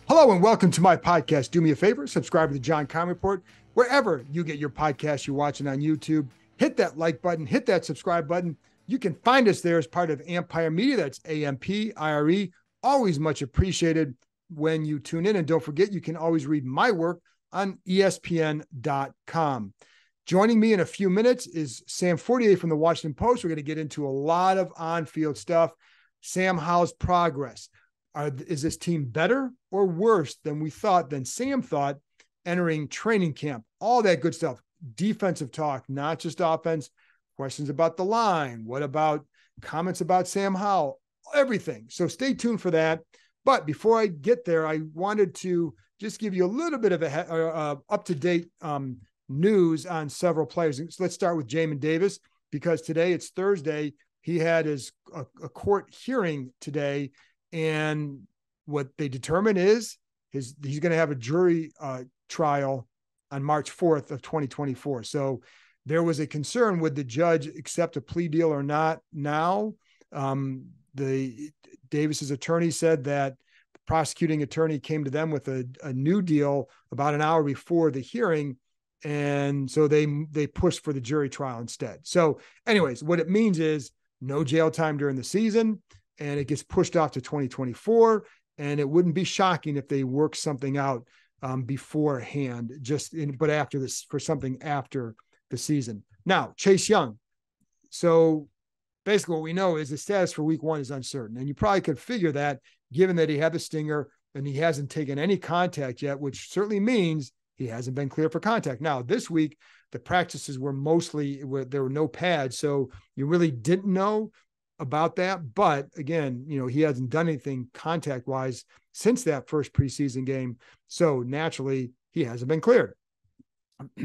Hello and welcome to my podcast. Do me a favor, subscribe to the John Keim Report, wherever you get your podcast you're watching on YouTube. Hit that like button, hit that subscribe button. You can find us there as part of Ampire Media. That's Ampire. Always much appreciated when you tune in. And don't forget, you can always read my work on ESPN.com. Joining me in a few minutes is Sam Fortier from the Washington Post. We're going to get into a lot of on-field stuff. Sam, how's progress? Is this team better or worse than Sam thought entering training camp? All that good stuff. Defensive talk, not just offense. Questions about the line. What about comments about Sam Howell? Everything. So stay tuned for that. But before I get there, I wanted to just give you a little bit of up-to-date news on several players. So let's start with Jamin Davis, because today it's Thursday. He had a court hearing today. And what they determine is he's going to have a jury trial on March 4th of 2024. So there was a concern, would the judge accept a plea deal or not now? The Davis's attorney said that the prosecuting attorney came to them with a new deal about an hour before the hearing. And so they pushed for the jury trial instead. So anyways, what it means is no jail time during the season, and it gets pushed off to 2024. And it wouldn't be shocking if they work something out beforehand, but after this, for something after the season. Now, Chase Young. So basically what we know is the status for week 1 is uncertain. And you probably could figure that, given that he had the stinger and he hasn't taken any contact yet, which certainly means he hasn't been cleared for contact. Now, this week, the practices were there were no pads. So you really didn't know about that. But again, he hasn't done anything contact wise since that first preseason game. So naturally he hasn't been cleared.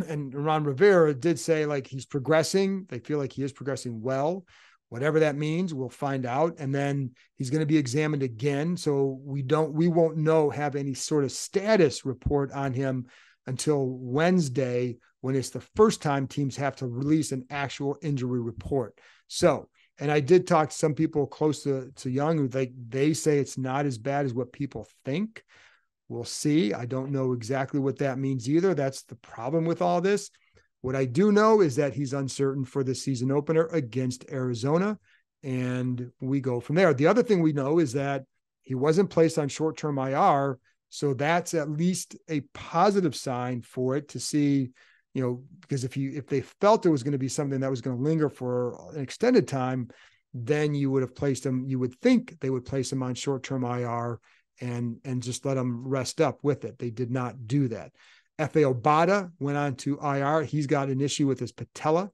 And Ron Rivera did say he's progressing. They feel like he is progressing well, whatever that means, we'll find out. And then he's going to be examined again. So we won't have any sort of status report on him until Wednesday, when it's the first time teams have to release an actual injury report. So, and I did talk to some people close to Young who they say it's not as bad as what people think. We'll see. I don't know exactly what that means either. That's the problem with all this. What I do know is that he's uncertain for the season opener against Arizona, and we go from there. The other thing we know is that he wasn't placed on short-term IR, so that's at least a positive sign for it to see. Because if they felt there was going to be something that was going to linger for an extended time, then you would have placed him. You would think they would place him on short-term IR and just let him rest up with it. They did not do that. F.A. Obata went on to IR. He's got an issue with his patella,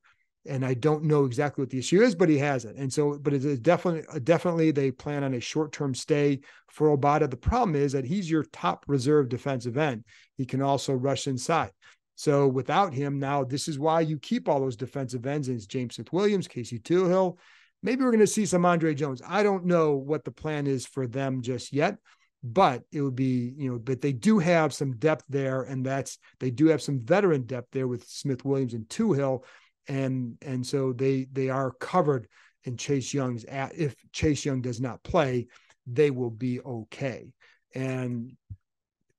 and I don't know exactly what the issue is, but he has it. And so, but it is definitely they plan on a short-term stay for Obata. The problem is that he's your top reserve defensive end. He can also rush inside. So without him now, this is why you keep all those defensive ends. And it's James Smith-Williams, Casey Tuhill. Maybe we're going to see some Andre Jones. I don't know what the plan is for them just yet, but it would be, but they do have some depth there, and they do have some veteran depth there with Smith-Williams and Tuhill. And so they are covered in Chase Young's. If Chase Young does not play, they will be okay. And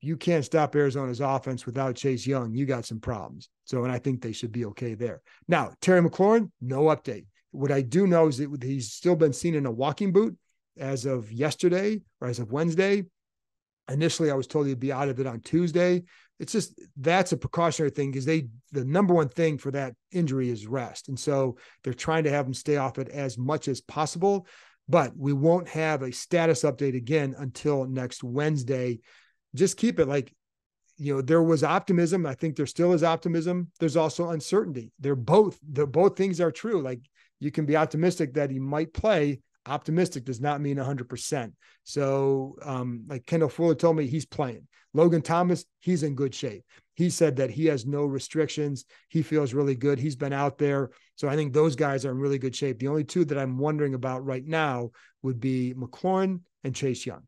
you can't stop Arizona's offense without Chase Young. You got some problems. So, and I think they should be okay there. Now, Terry McLaurin, no update. What I do know is that he's still been seen in a walking boot as of yesterday or as of Wednesday. Initially, I was told he'd be out of it on Tuesday. It's just, that's a precautionary thing because the number one thing for that injury is rest. And so they're trying to have him stay off it as much as possible, but we won't have a status update again until next Wednesday. Just keep it there was optimism. I think there still is optimism. There's also uncertainty. Both things are true. You can be optimistic that he might play. Optimistic does not mean 100%. So Kendall Fuller told me he's playing. Logan Thomas, he's in good shape. He said that he has no restrictions. He feels really good. He's been out there. So I think those guys are in really good shape. The only two that I'm wondering about right now would be McLaurin and Chase Young.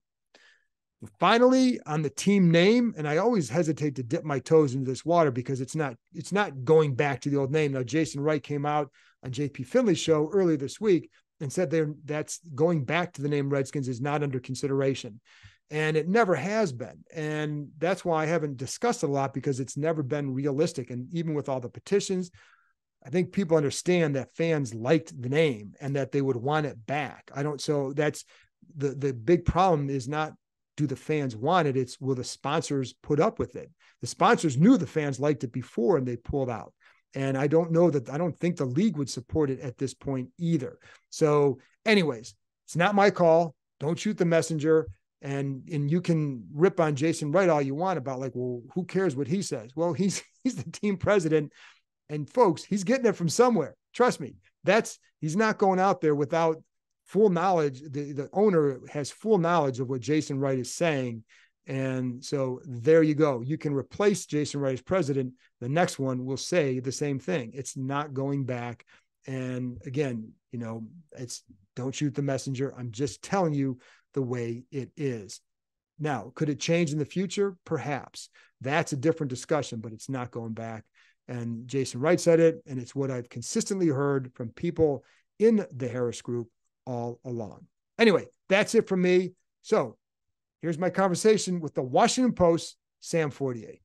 Finally, on the team name, and I always hesitate to dip my toes into this water because it's not going back to the old name. Now, Jason Wright came out on JP Finley's show earlier this week and said that's going back to the name Redskins is not under consideration. And it never has been. And that's why I haven't discussed it a lot, because it's never been realistic. And even with all the petitions, I think people understand that fans liked the name and that they would want it back. So that's the big problem is not, do the fans want it? It's, will the sponsors put up with it? The sponsors knew the fans liked it before and they pulled out. And I don't think the league would support it at this point either. So anyways, it's not my call. Don't shoot the messenger. And you can rip on Jason Wright all you want about, like, well, who cares what he says? Well, he's the team president, and folks, he's getting it from somewhere. Trust me, he's not going out there without full knowledge. The owner has full knowledge of what Jason Wright is saying. And so there you go. You can replace Jason Wright as president. The next one will say the same thing. It's not going back. And again, it's, don't shoot the messenger. I'm just telling you the way it is. Now, could it change in the future? Perhaps. That's a different discussion, but it's not going back. And Jason Wright said it, and it's what I've consistently heard from people in the Harris Group all along. Anyway, that's it from me. So here's my conversation with the Washington Post's Sam Fortier.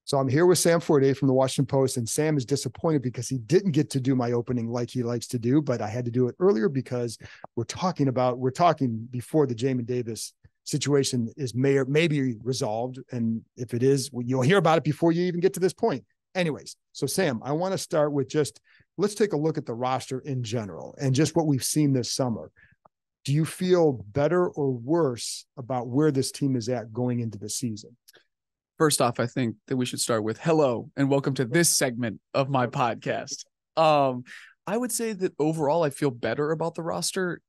So I'm here with Sam Fortier from the Washington Post, and Sam is disappointed because he didn't get to do my opening like he likes to do, but I had to do it earlier because we're talking before the Jamin Davis situation is maybe resolved. And if it is, you'll hear about it before you even get to this point. Anyways, so Sam, I want to start with let's take a look at the roster in general and just what we've seen this summer. Do you feel better or worse about where this team is at going into the season? First off, I think that we should start with hello and welcome to this segment of my podcast. I would say that overall, I feel better about the roster,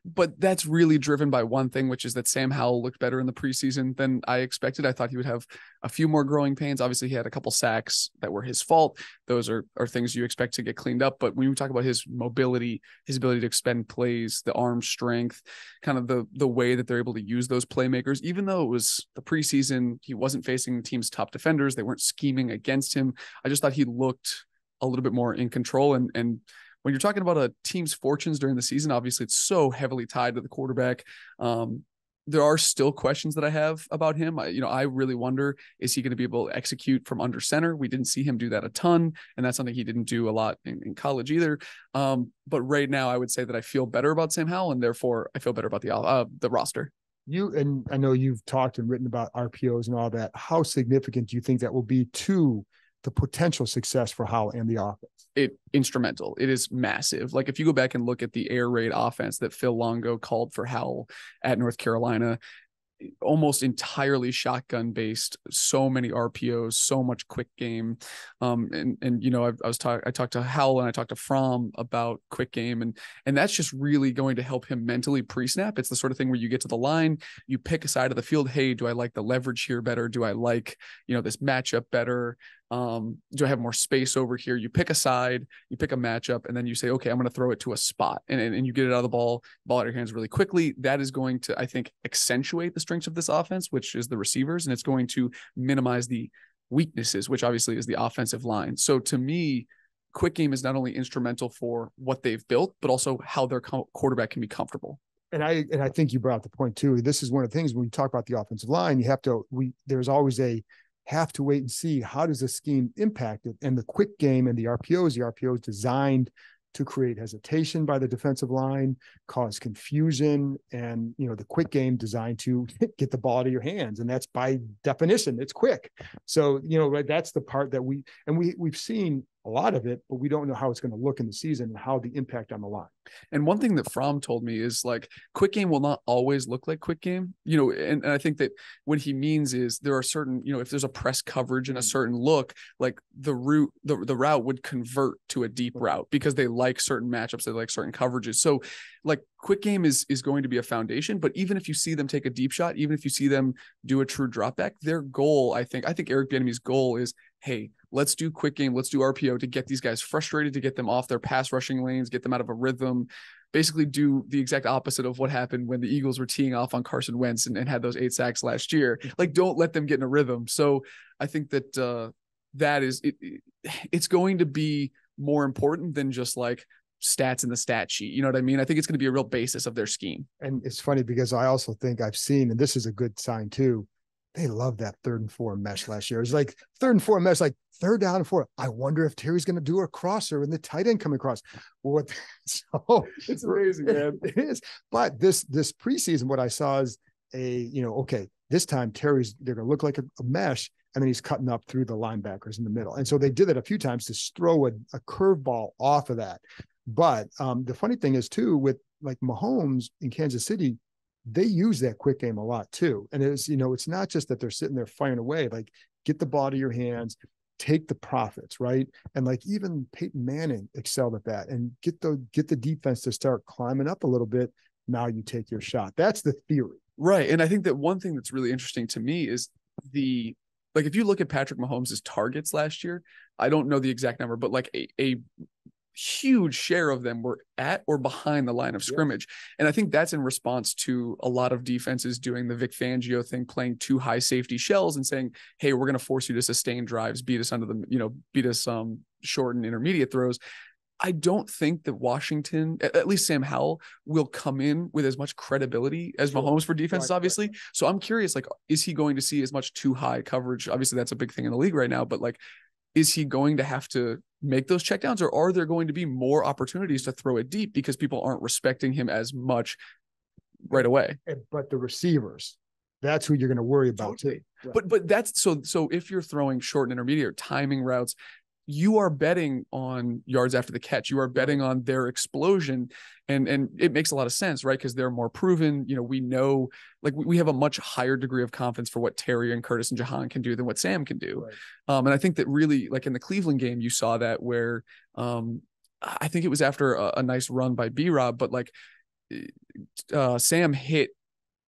but that's really driven by one thing, which is that Sam Howell looked better in the preseason than I expected. I thought he would have a few more growing pains. Obviously, he had a couple sacks that were his fault. Those are things you expect to get cleaned up. But when you talk about his mobility, his ability to expend plays, the arm strength, kind of the way that they're able to use those playmakers, even though it was the preseason, he wasn't facing the team's top defenders. They weren't scheming against him. I just thought he looked a little bit more in control. And when you're talking about a team's fortunes during the season, obviously it's so heavily tied to the quarterback. There are still questions that I have about him. I really wonder, is he going to be able to execute from under center? We didn't see him do that a ton, and that's something he didn't do a lot in college either. But right now, I would say that I feel better about Sam Howell, and therefore I feel better about the roster. And I know you've talked and written about RPOs and all that. How significant do you think that will be to the potential success for Howell and the offense? Instrumental. It is massive. Like if you go back and look at the air raid offense that Phil Longo called for Howell at North Carolina, almost entirely shotgun based, so many RPOs, so much quick game. I talked to Howell and I talked to Fromm about quick game, and that's just really going to help him mentally pre-snap. It's the sort of thing where you get to the line, you pick a side of the field. Hey, do I like the leverage here better? Do I like, this matchup better? Do I have more space over here? You pick a side, you pick a matchup, and then you say, okay, I'm going to throw it to a spot, and you get it out of the ball out of your hands really quickly. That is going to, I think, accentuate the strengths of this offense, which is the receivers, and it's going to minimize the weaknesses, which obviously is the offensive line. So to me, quick game is not only instrumental for what they've built, but also how their quarterback can be comfortable. And I think you brought up the point too. This is one of the things when you talk about the offensive line, there's always have to wait and see how does the scheme impact it. And the quick game and the RPO is designed to create hesitation by the defensive line, cause confusion, and the quick game designed to get the ball out of your hands, and that's by definition it's quick. So right, that's the part that we've seen a lot of it, but we don't know how it's going to look in the season and how the impact on the line. And one thing that Fromm told me is like quick game will not always look like quick game, and I think that what he means is there are certain, if there's a press coverage and a certain look, like the route would convert to a deep route because they like certain matchups, they like certain coverages. So like quick game is going to be a foundation, but even if you see them take a deep shot, even if you see them do a true drop back, their goal, I think Eric Bieniemy's goal is, hey, let's do quick game, let's do RPO to get these guys frustrated, to get them off their pass rushing lanes, get them out of a rhythm, basically do the exact opposite of what happened when the Eagles were teeing off on Carson Wentz and had those 8 sacks last year. Like, don't let them get in a rhythm. So I think that that is, it's going to be more important than just like stats in the stat sheet. You know what I mean? I think it's going to be a real basis of their scheme. And it's funny because I also think I've seen, and this is a good sign too, they love that 3rd and 4 mesh last year. It's like 3rd and 4 mesh, like 3rd down and 4. I wonder if Terry's going to do a crosser and the tight end coming across. Well, so it's amazing, man. It is. But this preseason, what I saw is okay, this time they're going to look like a mesh, and then he's cutting up through the linebackers in the middle. And so they did that a few times to throw a curveball off of that. But the funny thing is too, with like Mahomes in Kansas City, they use that quick game a lot too. And it's not just that they're sitting there firing away, like get the ball to your hands, take the profits, right? And like even Peyton Manning excelled at that, and get the defense to start climbing up a little bit. Now you take your shot. That's the theory. Right. And I think that one thing that's really interesting to me is if you look at Patrick Mahomes' targets last year, I don't know the exact number, but like a huge share of them were at or behind the line of scrimmage. Yes. And I think that's in response to a lot of defenses doing the Vic Fangio thing, playing 2 high safety shells and saying, hey, we're going to force you to sustain drives, beat us short and intermediate throws. I don't think that Washington, at least Sam Howell, will come in with as much credibility as Mahomes for defenses, obviously. Right. So I'm curious, like, is he going to see as much too high coverage? Obviously, that's a big thing in the league right now, but like, is he going to have to make those checkdowns, or are there going to be more opportunities to throw it deep because people aren't respecting him as much right away? But the receivers, that's who you're going to worry about too. Right. But that's so if you're throwing short and intermediate timing routes, you are betting on yards after the catch. You are betting on their explosion. And it makes a lot of sense, right? Because they're more proven. We know, like, we have a much higher degree of confidence for what Terry and Curtis and Jahan can do than what Sam can do. Right. And I think that really, like in the Cleveland game, you saw that where I think it was after a nice run by B-Rob, but like Sam hit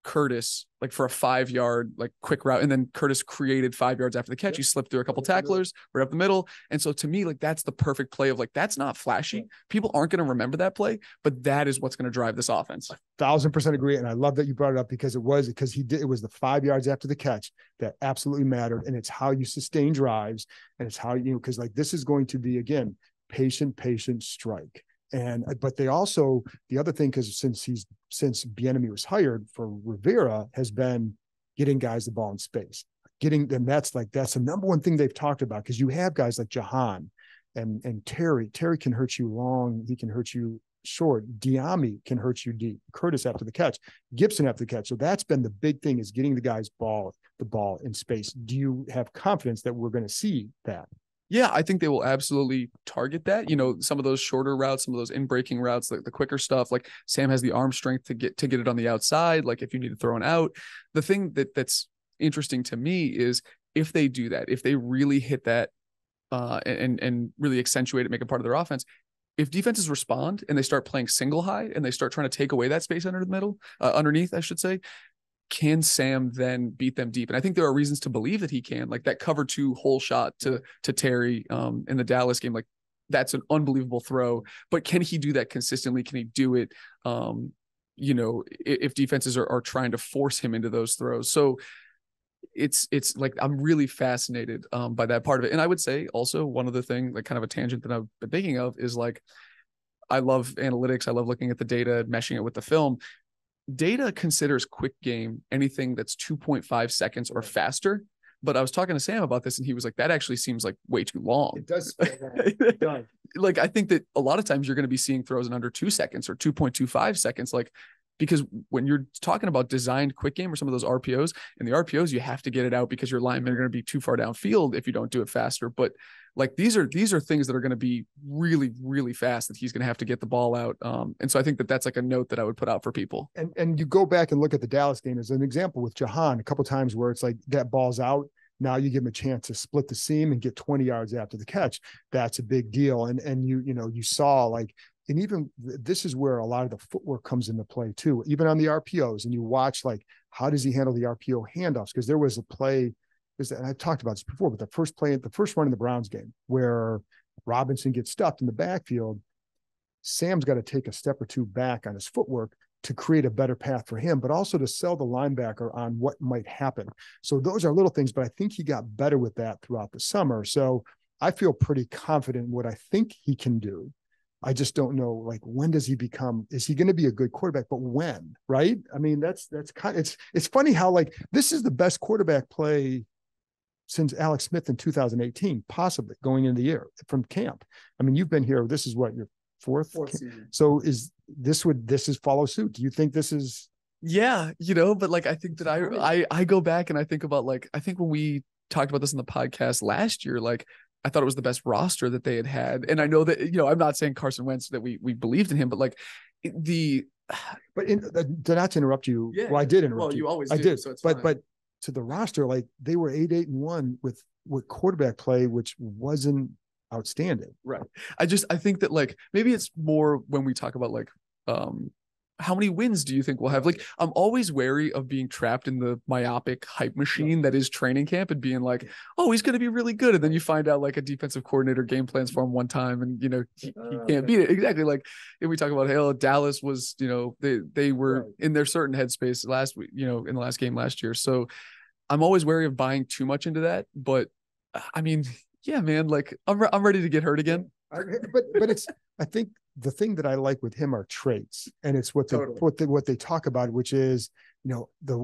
Curtis like for a 5-yard like quick route, and then Curtis created 5 yards after the catch. He slipped through a couple tacklers right up the middle. And so to me, like, that's the perfect play of like, that's not flashy. People aren't going to remember that play, but that is what's going to drive this offense. 1,000% agree. And I love that you brought it up because it was the 5 yards after the catch that absolutely mattered. And it's how you sustain drives, and it's how because like this is going to be, again, patient strike. But they also, the other thing, because since Bieniemy was hired, for Rivera has been getting guys the ball in space, that's the number one thing they've talked about, because you have guys like Jahan and Terry can hurt you long, he can hurt you short, Diami can hurt you deep, Curtis after the catch, Gibson after the catch. So that's been the big thing, is getting the guys the ball in space. Do you have confidence that we're going to see that? Yeah, I think they will absolutely target that. Some of those shorter routes, some of those in-breaking routes, like the quicker stuff, like Sam has the arm strength to get it on the outside. Like if you need to throw an out, the thing that's interesting to me is if they do that, if they really hit that and really accentuate it, make it part of their offense. If defenses respond and they start playing single high and they start trying to take away that space underneath, I should say, can Sam then beat them deep? And I think there are reasons to believe that he can. Like that cover 2 hole shot to Terry in the Dallas game, like that's an unbelievable throw. But can he do that consistently? Can he do it? If defenses are trying to force him into those throws. So it's like, I'm really fascinated by that part of it. And I would say also one other thing, like kind of a tangent that I've been thinking of, is like, I love analytics. I love looking at the data, meshing it with the film. Data considers quick game anything that's 2.5 seconds or faster. But I was talking to Sam about this, and he was like, that actually seems like way too long. It does. It does. Like, I think that a lot of times you're going to be seeing throws in under 2 seconds or 2.25 seconds. Like, because when you're talking about designed quick game or some of those RPOs, in the RPOs, you have to get it out because your linemen are going to be too far downfield if you don't do it faster. But like, these are things that are going to be really, really fast that he's going to have to get the ball out. And so I think that's like a note that I would put out for people. And you go back and look at the Dallas game as an example with Jahan, a couple of times where it's like that ball's out. Now you give him a chance to split the seam and get 20 yards after the catch. That's a big deal. And you saw like, and even this is where a lot of the footwork comes into play too, even on the RPOs. And you watch, like, how does he handle the RPO handoffs? Because there was a play, and I've talked about this before, but the first run in the Browns game where Robinson gets stuffed in the backfield, Sam's got to take a step or two back on his footwork to create a better path for him, but also to sell the linebacker on what might happen. So those are little things, but I think he got better with that throughout the summer. So I feel pretty confident in what I think he can do. I just don't know, like, when does he become, is he going to be a good quarterback, but when, right? I mean, that's kind of, it's funny how, like, this is the best quarterback play since Alex Smith in 2018, possibly going into the year from camp. I mean, you've been here. This is what, your fourth season. So this is follow suit. Do you think this is? Yeah, but like, I think that I go back and I think about, like, I think when we talked about this in the podcast last year, like, I thought it was the best roster that they had. And I know that, I'm not saying Carson Wentz that we believed in him, but like but not to interrupt you. Yeah, well, I did interrupt you. You always I do, did. So it's but fine. To the roster, like, they were 8-1 with quarterback play, which wasn't outstanding. Right. I think that, like, maybe it's more when we talk about, like, how many wins do you think we'll have? Like, I'm always wary of being trapped in the myopic hype machine that is training camp and being like, oh, he's going to be really good. And then you find out, like, a defensive coordinator game plans for him one time and, he can't beat it. Exactly. Like, if we talk about, hey, Dallas was, they were in their certain headspace last week, in the last game last year. So I'm always wary of buying too much into that. But I mean, yeah, man, like, I'm ready to get hurt again. But it's, I think the thing that I like with him are traits, and it's what they talk about, which is,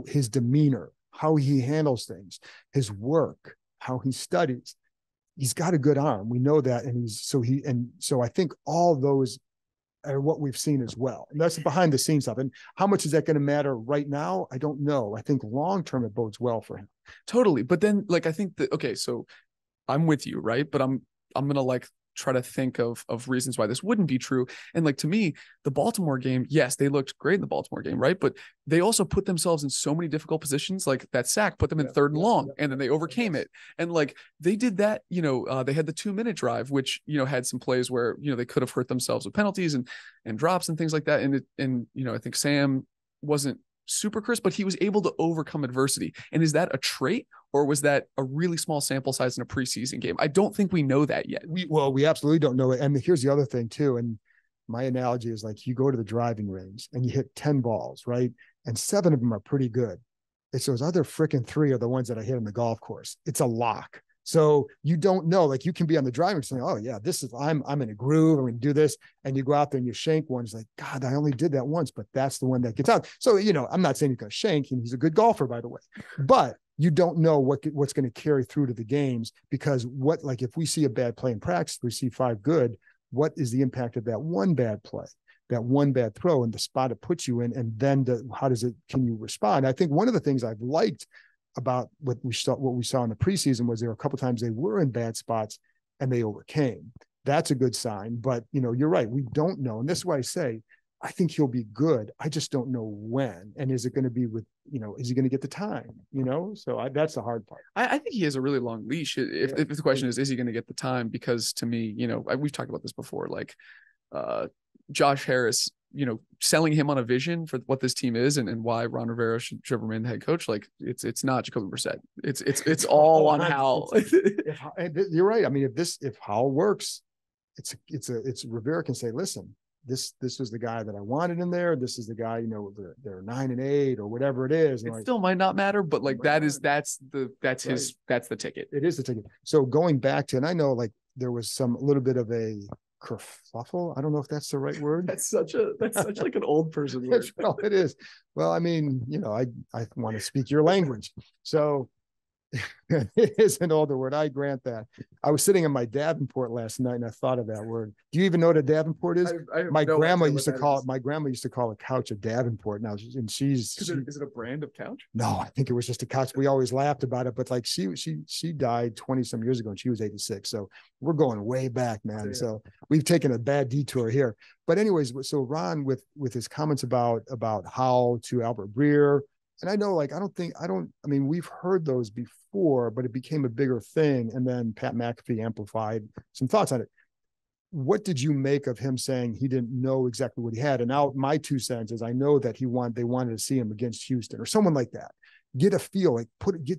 his demeanor, how he handles things, his work, how he studies. He's got a good arm. We know that. And so I think all those are what we've seen as well. And that's the behind the scenes stuff. And how much is that going to matter right now? I don't know. I think long-term it bodes well for him. Totally. But then, like, I think that, okay, so I'm with you, right? But I'm going to, like, try to think of reasons why this wouldn't be true. And, like, to me, the Baltimore game, yes, they looked great in the Baltimore game, right? But they also put themselves in so many difficult positions. Like, that sack put them in third and long, and then they overcame it. And, like, they did that, they had the 2-minute drive, which, had some plays where, they could have hurt themselves with penalties and drops and things like that. And I think Sam wasn't super crisp, but he was able to overcome adversity. And is that a trait, or was that a really small sample size in a preseason game? I don't think we know that yet. We absolutely don't know it. And here's the other thing too. And my analogy is, like, you go to the driving range and you hit 10 balls, right? And 7 of them are pretty good. It's those other freaking 3 are the ones that I hit on the golf course. It's a lock. So you don't know, like, you can be on the driving saying, oh yeah, I'm in a groove, I'm going to do this. And you go out there and you shank one. It's like, God, I only did that once, but that's the one that gets out. So, I'm not saying he's going to shank him. He's a good golfer, by the way, but you don't know what's going to carry through to the games, because if we see a bad play in practice, we see 5 good, what is the impact of that one bad play, that one bad throw, and the spot it puts you in? And then can you respond? I think one of the things I've liked about what we saw in the preseason was there were a couple of times they were in bad spots and they overcame. That's a good sign. But you're right, we don't know, and this is why I say I think he'll be good. I just don't know when, and is it going to be with is he going to get the time? So that's the hard part. I think he has a really long leash. If the question is he going to get the time? Because to me, we've talked about this before, like Josh Harris, selling him on a vision for what this team is and why Ron Rivera should remain the head coach. Like, it's not Jacoby Brissett. It's all on Howell. You're right. I mean, if Howell works, it's Rivera can say, listen, this was the guy that I wanted in there. This is the guy, they're 9-8 or whatever it is. And it still might not matter, but like that's the ticket. It is the ticket. So going back to, and I know, like, there was a little bit of a kerfuffle. I don't know if that's the right word. That's such like an old person word. Well, it is. Well, I mean, I want to speak your language. So it is an older word. I grant that. I was sitting in my Davenport last night and I thought of that word. Do you even know what a Davenport is? My grandma used to call a couch a Davenport. Now, and is it a brand of couch? No, I think it was just a couch. We always laughed about it, but like she died 20 some years ago and she was 86. So we're going way back, man. Yeah. So we've taken a bad detour here. But anyways, so Ron with his comments about Howell to Albert Breer. And I know, like, I mean, we've heard those before, but it became a bigger thing. And then Pat McAfee amplified some thoughts on it. What did you make of him saying he didn't know exactly what he had? And now my 2 cents is I know that they wanted to see him against Houston or someone like that. Get a feel, like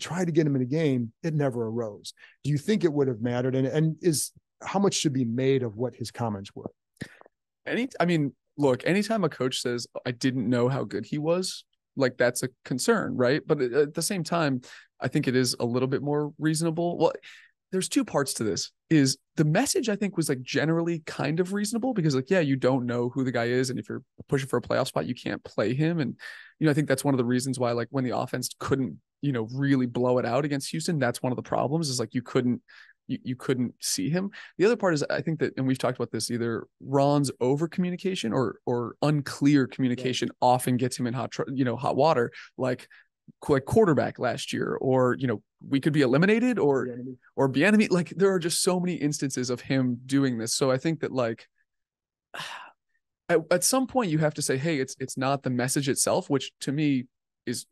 try to get him in a game. It never arose. Do you think it would have mattered? And how much should be made of what his comments were? Look, anytime a coach says, I didn't know how good he was, like, that's a concern, right? But at the same time, I think it is a little bit more reasonable. Well, there's 2 parts to this. is the message, I think, was like generally kind of reasonable because like, yeah, you don't know who the guy is. And if you're pushing for a playoff spot, you can't play him. And, I think that's one of the reasons why, like when the offense couldn't, really blow it out against Houston, that's one of the problems is like, you couldn't see him. The other part is I think that, and we've talked about this, either Ron's over communication or unclear communication often gets him in hot water, like quarterback last year, or, we could be eliminated or be enemy. Like there are just so many instances of him doing this. So I think that like at some point you have to say, hey, it's not the message itself, which to me is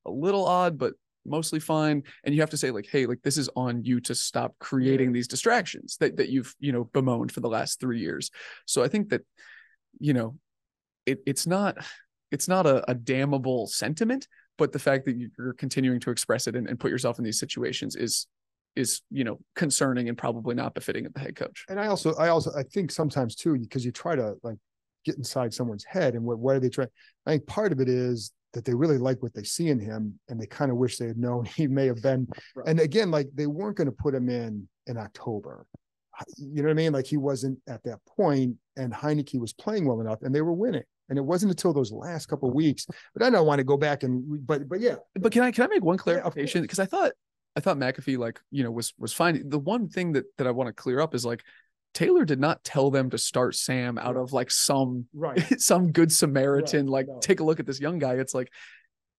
a little odd, but mostly fine. And you have to say like, hey, like this is on you to stop creating these distractions that you've, bemoaned for the last 3 years. So I think that, it's not a damnable sentiment, but the fact that you're continuing to express it and put yourself in these situations is concerning and probably not befitting of the head coach. And I think sometimes too, because you try to like get inside someone's head and what are they trying? I think part of it is that they really like what they see in him and they kind of wish they had known he may have been. Right. And again, like they weren't going to put him in October. You know what I mean? Like he wasn't at that point, and Heineke was playing well enough and they were winning. And it wasn't until those last couple of weeks, but I don't want to go back but yeah. But can I make one clarification? Because I thought McAfee, like, was fine. The one thing that I want to clear up is like, Taylor did not tell them to start Sam out of like some good Samaritan, take a look at this young guy. It's like,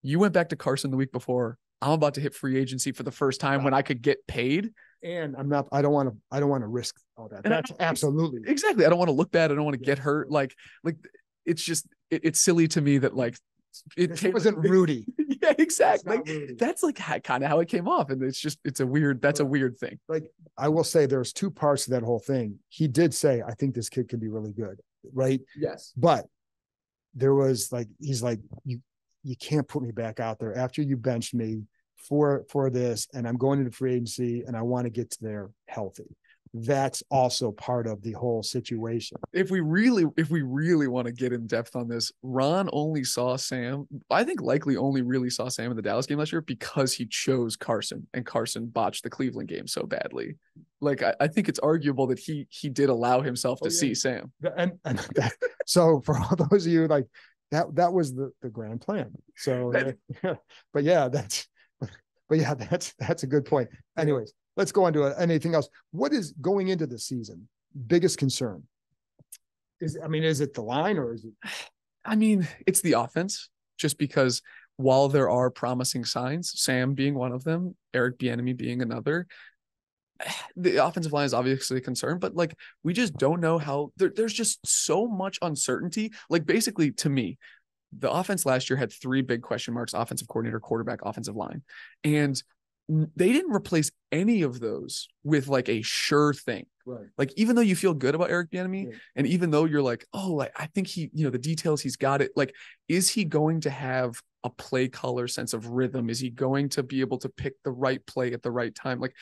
you went back to Carson the week before. I'm about to hit free agency for the first time when I could get paid. And I don't want to risk all that. That's absolutely. Exactly. I don't want to look bad. I don't want to get hurt. Like it's just, it's silly to me that like, it wasn't Rudy. Yeah, exactly. Like, that's like kind of how it came off. And it's a weird thing. Like I will say there's two parts to that whole thing. He did say, I think this kid can be really good. Right. Yes. But there was like, he's like, you can't put me back out there after you benched me for this. And I'm going into free agency and I want to get to there healthy. That's also part of the whole situation. If we really want to get in depth on this, Ron only saw Sam, I think likely only really saw Sam in the Dallas game last year because he chose Carson and Carson botched the Cleveland game so badly. Like, I think it's arguable that he did allow himself to see Sam. So for all those of you like that was the grand plan. So, but that's a good point. Anyways, let's go on to anything else. What is going into the season? Biggest concern? Is it the line or is it? I mean, it's the offense, just because while there are promising signs, Sam being one of them, Eric Bieniemy being another, the offensive line is obviously a concern, but like, we just don't know how there's just so much uncertainty. Like basically to me, the offense last year had 3 big question marks: offensive coordinator, quarterback, offensive line. And they didn't replace any of those with like a sure thing. Right. Like, even though you feel good about Eric Bieniemy, and even though you're like, oh, like, I think he, the details, he's got it. Like, is he going to have a play caller sense of rhythm? Is he going to be able to pick the right play at the right time? Like,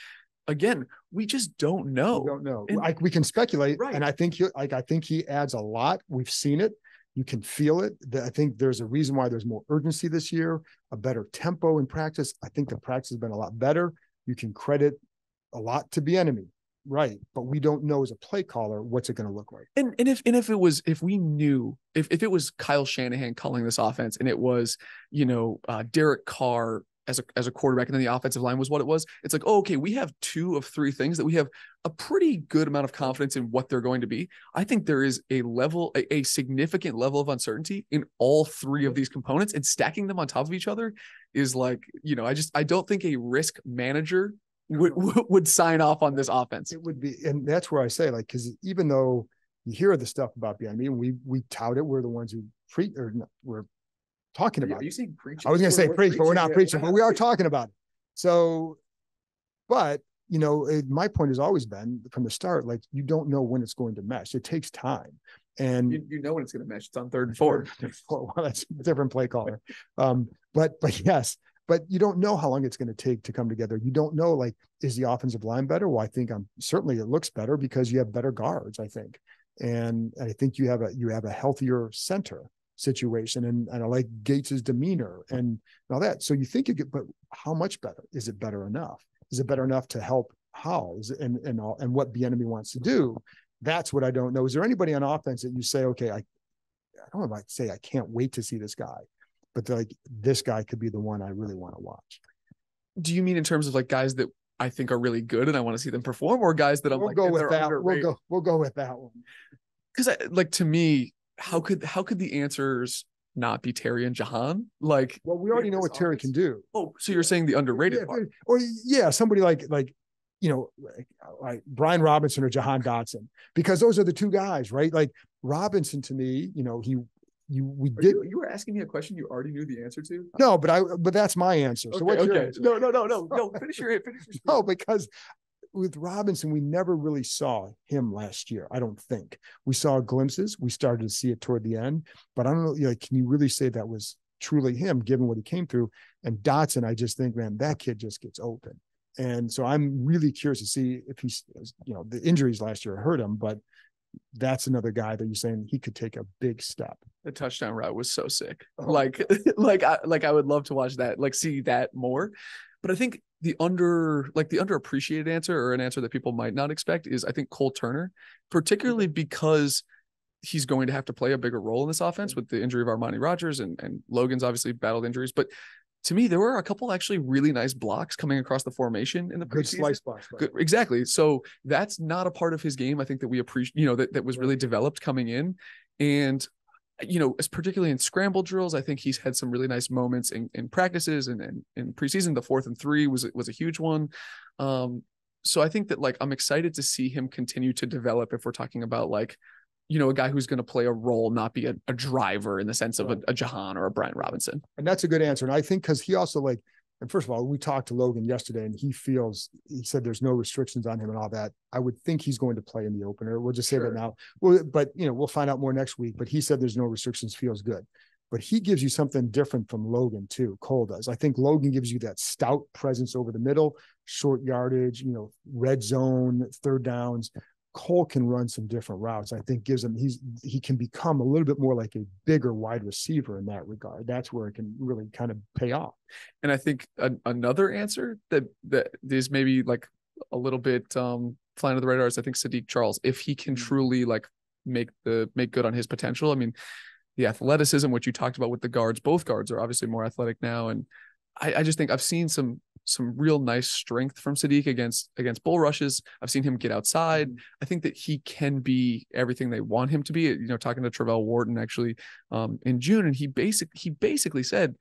again, we just don't know. We don't know. Like, we can speculate. Right. And I think he adds a lot. We've seen it. You can feel it. I think there's a reason why there's more urgency this year, a better tempo in practice. I think the practice has been a lot better. You can credit a lot to Bieniemy, right? But we don't know as a play caller what's it going to look like. And if we knew if it was Kyle Shanahan calling this offense and it was Derek Carr as a quarterback, and then the offensive line was what it was, it's like, oh, okay, we have 2 of 3 things that we have a pretty good amount of confidence in what they're going to be. I think there is a significant level of uncertainty in all 3 of these components, and stacking them on top of each other is like, I don't think a risk manager would sign off on this offense. It would be, and that's where I say, like, because even though you hear the stuff about Bieniemy, we tout it, we're the ones who we're talking about. Are you saying preaching? I was going to say preach, but we're not preaching, but we are talking about it. So, but my point has always been from the start, like, you don't know when it's going to mesh. It takes time. And you know when it's going to mesh. It's on 3rd and 4th. Well, that's a different play caller. But yes, but you don't know how long it's going to take to come together. You don't know, like, is the offensive line better? Well, I think certainly it looks better because you have better guards, I think. And I think you have a healthier center situation, and I like Gates's demeanor and all that. So you think but how much better? Is it better enough? Is it better enough to help Howell and what the enemy wants to do. That's what I don't know. Is there anybody on offense that you say, okay, I don't know if I say I can't wait to see this guy, but like this guy could be the one I really want to watch. Do you mean in terms of like guys that I think are really good and I want to see them perform, or guys that I'm we'll like, go with that. We'll go with that one. Because like to me, how could the answers not be Terry and Jahan? Like, well, we already know what Terry can do. Oh, so you're saying the underrated part? Or somebody like Brian Robinson or Jahan Dotson, because those are the two guys, right? Like Robinson to me, you were asking me a question you already knew the answer to? No, but that's my answer. So what's your answer? No. Finish your No, because with Robinson, we never really saw him last year. I don't think we saw glimpses. We started to see it toward the end, but I don't know. Like, can you really say that was truly him, given what he came through? And Dotson, I just think, man, that kid just gets open. And so I'm really curious to see if he's, the injuries last year hurt him, but that's another guy that you're saying he could take a big step. The touchdown route was so sick. Like I would love to watch that, like see that more. But I think the underappreciated answer, or an answer that people might not expect, is I think Cole Turner, particularly because he's going to have to play a bigger role in this offense with the injury of Armani Rogers, and Logan's obviously battled injuries. But to me, there were a couple actually really nice blocks coming across the formation in the preseason. Good slice blocks. Good, exactly. So that's not a part of his game, I think, that we appreciate, that was really developed coming in. And, as particularly in scramble drills, I think he's had some really nice moments in practices and in preseason. The 4th and 3 was a huge one. So I think that, like, I'm excited to see him continue to develop if we're talking about, like, a guy who's going to play a role, not be a driver in the sense of a Jahan or a Brian Robinson. And that's a good answer. And I think because he also, like, and first of all, we talked to Logan yesterday and he said there's no restrictions on him and all that. I would think he's going to play in the opener. We'll just say that now. But we'll find out more next week, but he said there's no restrictions, feels good. But he gives you something different from Logan too. Cole does. I think Logan gives you that stout presence over the middle, short yardage, red zone, third downs. Cole can run some different routes. I think gives him, he can become a little bit more like a bigger wide receiver in that regard. That's where it can really kind of pay off. And I think another answer that is maybe like a little bit flying under the radar is, I think, Sadiq Charles, if he can truly like make good on his potential. I mean, the athleticism, which you talked about with the guards, both guards are obviously more athletic now. And I just think I've seen some real nice strength from Sadiq against bull rushes. I've seen him get outside. I think that he can be everything they want him to be. Talking to Travell Wharton actually in June, and he basically said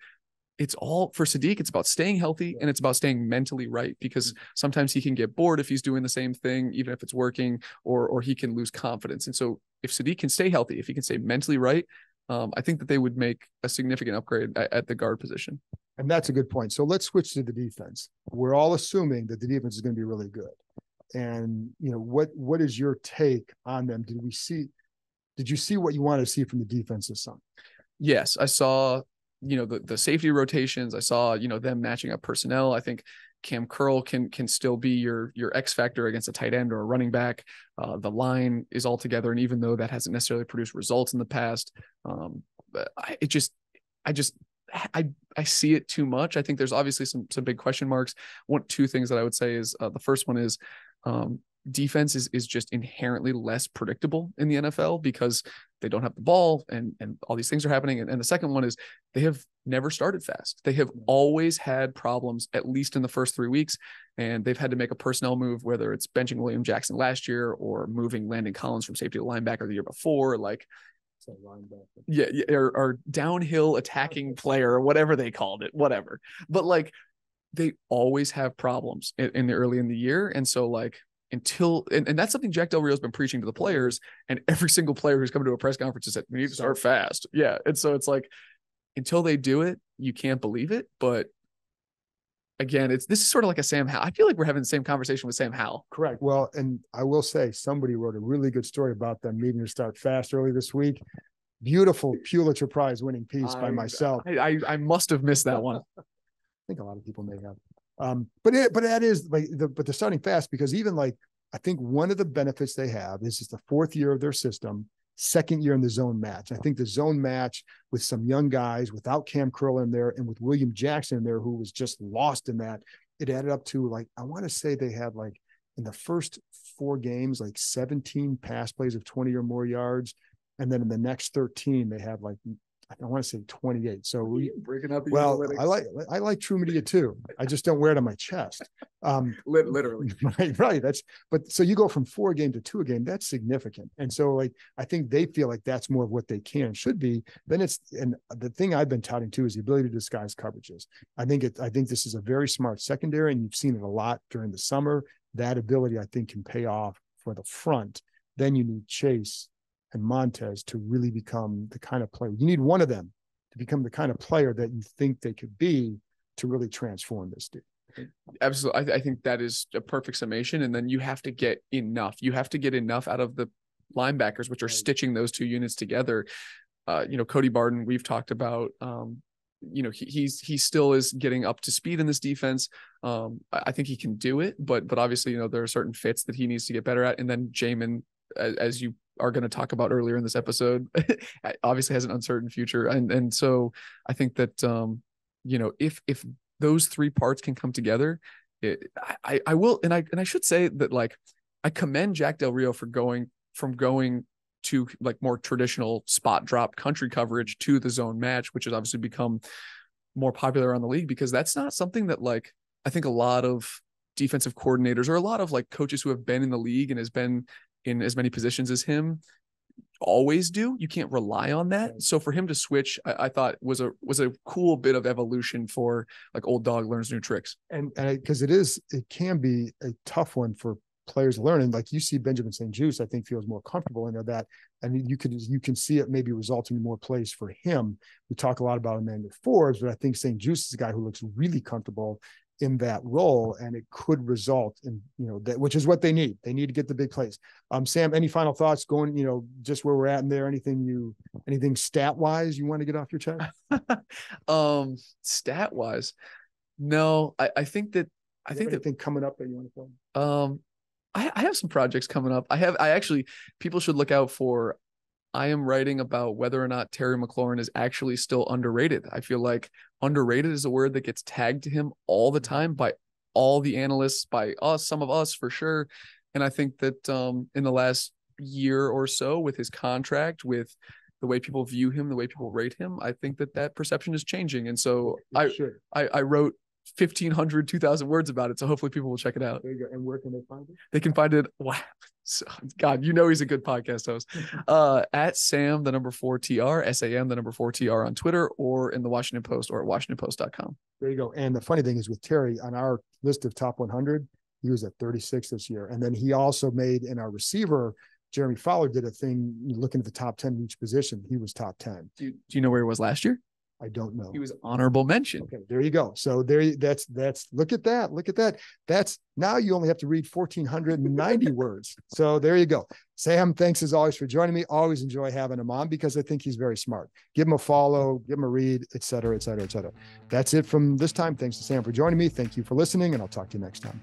it's all for Sadiq. It's about staying healthy and it's about staying mentally right, because sometimes he can get bored if he's doing the same thing, even if it's working, or he can lose confidence. And so if Sadiq can stay healthy, if he can stay mentally right, I think that they would make a significant upgrade at the guard position. And that's a good point. So let's switch to the defense. We're all assuming that the defense is going to be really good. And, what is your take on them? Did you see what you wanted to see from the defense this summer? Yes, I saw, the safety rotations. I saw, them matching up personnel. I think Cam Curl can still be your X factor against a tight end or a running back. The line is all together. And even though that hasn't necessarily produced results in the past, I see it too much. I think there's obviously some big question marks. Two things that I would say is the first one is defense is just inherently less predictable in the NFL because they don't have the ball and all these things are happening. And the second one is they have never started fast. They have always had problems, at least in the first 3 weeks, and they've had to make a personnel move, whether it's benching William Jackson last year or moving Landon Collins from safety to linebacker the year before, or downhill attacking player, or whatever they called it, whatever. But like, they always have problems in the early in the year. And so and that's something Jack Del Rio's been preaching to the players, and every single player who's come to a press conference has said, we need to start fast. Yeah. And so it's like, until they do it, you can't believe it. But again, this is sort of like a Sam Howell. I feel like we're having the same conversation with Sam Howell. Correct. Well, and I will say somebody wrote a really good story about them needing to start fast early this week. Beautiful Pulitzer Prize winning piece by myself. I must have missed that one. I think a lot of people may have. But that is but they're starting fast because even I think one of the benefits they have is it's the 4th year of their system, 2nd year in the zone match. I think the zone match with some young guys without Cam Curl in there and with William Jackson in there, who was just lost in that, it added up to I want to say they had in the first 4 games, like 17 pass plays of 20 or more yards. And then in the next 13, they have like, I want to say 28. So breaking up. Well, I like True Media too. I just don't wear it on my chest. Literally. Right. But so you go from 4 a game to 2 a game, that's significant. And so like, I think they feel like that's more of what they can and should be. Then and the thing I've been touting too is the ability to disguise coverages. I think this is a very smart secondary, and you've seen it a lot during the summer. That ability, I think, can pay off for the front. Then you need Chase and Montez to really become the kind of player. You need one of them to become the kind of player that you think they could be to really transform this dude. Absolutely. I think that is a perfect summation. And then you have to get enough. You have to get enough out of the linebackers, which are stitching those 2 units together. Cody Barton, we've talked about, he still is getting up to speed in this defense. I think he can do it, but obviously, there are certain fits that he needs to get better at. And then Jamin, as you are going to talk about earlier in this episode, obviously has an uncertain future. And so I think that, if those 3 parts can come together, I will. And I should say that, like, I commend Jack Del Rio for going to like more traditional spot drop country coverage to the zone match, which has obviously become more popular around the league, because that's not something that, like, I think a lot of defensive coordinators or a lot of like coaches who have been in the league and has been in as many positions as him always do. You can't rely on that. So for him to switch, I thought was a cool bit of evolution for, like, old dog learns new tricks. And because it can be a tough one for players learning. Like, you see Benjamin St-Juste, I think, feels more comfortable in that. And you can see it maybe resulting in more plays for him. We talk a lot about Emmanuel Forbes, but I think St-Juste is a guy who looks really comfortable in that role, and it could result in, that, which is what they need. They need to get the big plays. Sam, any final thoughts going, just where we're at in there? Anything stat wise you want to get off your chest? Stat wise, no, I think that anything coming up that you want to play? I have some projects coming up. People should look out for, I am writing about whether or not Terry McLaurin is actually still underrated. I feel like underrated is a word that gets tagged to him all the time by all the analysts, by us, some of us for sure. And I think that in the last year or so, with his contract, with the way people view him, the way people rate him, I think that perception is changing. And so I wrote 1,500, 2,000 words about it. So hopefully people will check it out. There you go. And where can they find it? They can find it. Wow. So, God, he's a good podcast host. At Sam, 4TR, SAM, 4TR on Twitter, or in the Washington Post, or at WashingtonPost.com. There you go. And the funny thing is, with Terry, on our list of top 100, he was at 36 this year. And then he also made, in our receiver, Jeremy Fowler did a thing looking at the top 10 in each position. He was top 10. Do you know where he was last year? I don't know. He was honorable mention. Okay, there you go. So that's look at that. That's now you only have to read 1,490 words. So there you go. Sam, thanks as always for joining me. Always enjoy having him on because I think he's very smart. Give him a follow, give him a read, et cetera, et cetera, et cetera. That's it from this time. Thanks to Sam for joining me. Thank you for listening, and I'll talk to you next time.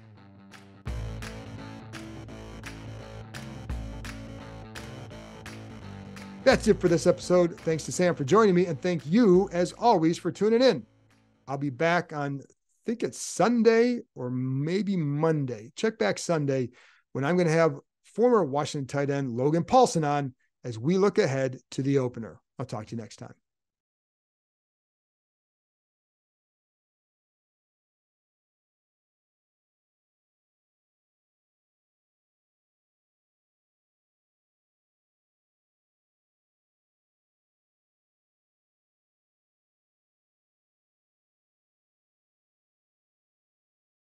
That's it for this episode. Thanks to Sam for joining me, and thank you, as always, for tuning in. I'll be back on, I think it's Sunday or maybe Monday. Check back Sunday, when I'm going to have former Washington tight end Logan Paulson on as we look ahead to the opener. I'll talk to you next time.